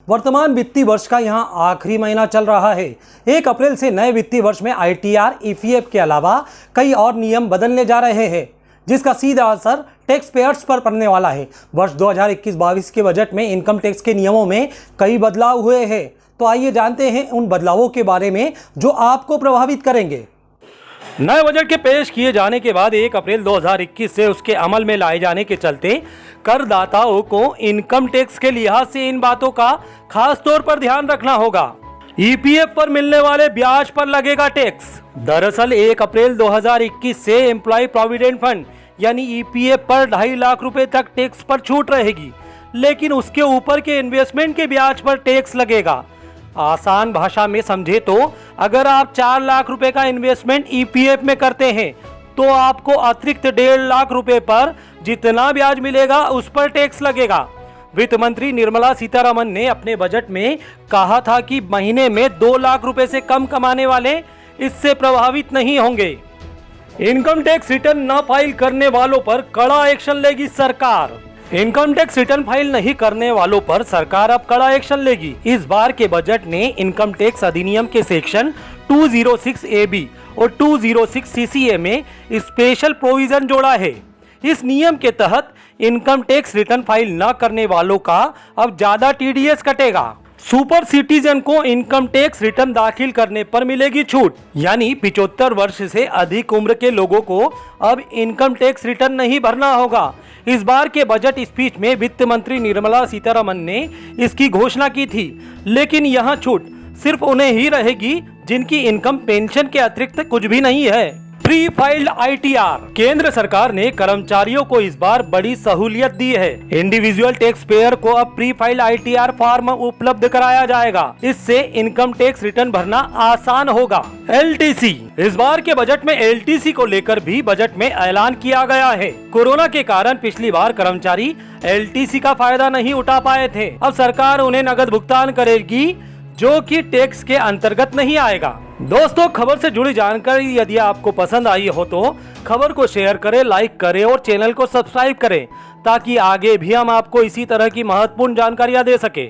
वर्तमान वित्तीय वर्ष का यहां आखिरी महीना चल रहा है। 1 अप्रैल से नए वित्तीय वर्ष में ITR, EPF के अलावा कई और नियम बदलने जा रहे हैं, जिसका सीधा असर टैक्स पेयर्स पर पड़ने वाला है। वर्ष 2021-22 के बजट में इनकम टैक्स के नियमों में कई बदलाव हुए हैं। तो आइए जानते हैं उन बदलावों के बारे में जो आपको प्रभावित करेंगे। नए बजट के पेश किए जाने के बाद 1 अप्रैल 2021 से उसके अमल में लाए जाने के चलते करदाताओं को इनकम टैक्स के लिहाज से इन बातों का खास तौर पर ध्यान रखना होगा। EPF पर मिलने वाले ब्याज पर लगेगा टैक्स। दरअसल 1 अप्रैल 2021 से एम्प्लॉय प्रोविडेंट फंड यानी EPF पर 2.5 लाख रुपए तक टैक्स पर छूट रहेगी, लेकिन उसके ऊपर के इन्वेस्टमेंट के ब्याज पर टैक्स लगेगा। आसान भाषा में समझे तो अगर आप 4 लाख रुपए का इन्वेस्टमेंट EPF में करते हैं तो आपको अतिरिक्त 1.5 लाख रुपए पर जितना ब्याज मिलेगा उस पर टैक्स लगेगा। वित्त मंत्री निर्मला सीतारमण ने अपने बजट में कहा था कि महीने में 2 लाख रुपए से कम कमाने वाले इससे प्रभावित नहीं होंगे। इनकम टैक्स रिटर्न न फाइल करने वालों पर कड़ा एक्शन लेगी सरकार। इनकम टैक्स रिटर्न फाइल नहीं करने वालों पर सरकार अब कड़ा एक्शन लेगी। इस बार के बजट ने इनकम टैक्स अधिनियम के सेक्शन 206 AB और 206 CCA में स्पेशल प्रोविजन जोड़ा है। इस नियम के तहत इनकम टैक्स रिटर्न फाइल न करने वालों का अब ज्यादा TDS कटेगा। सुपर सिटीजन को इनकम टैक्स रिटर्न दाखिल करने पर मिलेगी छूट, यानी 75 वर्ष से अधिक उम्र के लोगों को अब इनकम टैक्स रिटर्न नहीं भरना होगा। इस बार के बजट स्पीच में वित्त मंत्री निर्मला सीतारमण ने इसकी घोषणा की थी, लेकिन यहां छूट सिर्फ उन्हें ही रहेगी जिनकी इनकम पेंशन के अतिरिक्त कुछ भी नहीं है। Pre filed ITR। केंद्र सरकार ने कर्मचारियों को इस बार बड़ी सहूलियत दी है। इंडिविजुअल टैक्स पेयर को अब प्री फाइल्ड ITR फॉर्म उपलब्ध कराया जाएगा। इससे इनकम टैक्स रिटर्न भरना आसान होगा। LTC। इस बार के बजट में LTC को लेकर भी बजट में ऐलान किया गया है। कोरोना के कारण पिछली बार कर्मचारी LTC का फायदा नहीं उठा पाए थे। अब सरकार उन्हें नकद भुगतान करेगी, जो कि टैक्स के अंतर्गत नहीं आएगा। दोस्तों, खबर से जुड़ी जानकारी यदि आपको पसंद आई हो तो खबर को शेयर करें, लाइक करें और चैनल को सब्सक्राइब करें, ताकि आगे भी हम आपको इसी तरह की महत्वपूर्ण जानकारियां दे सके।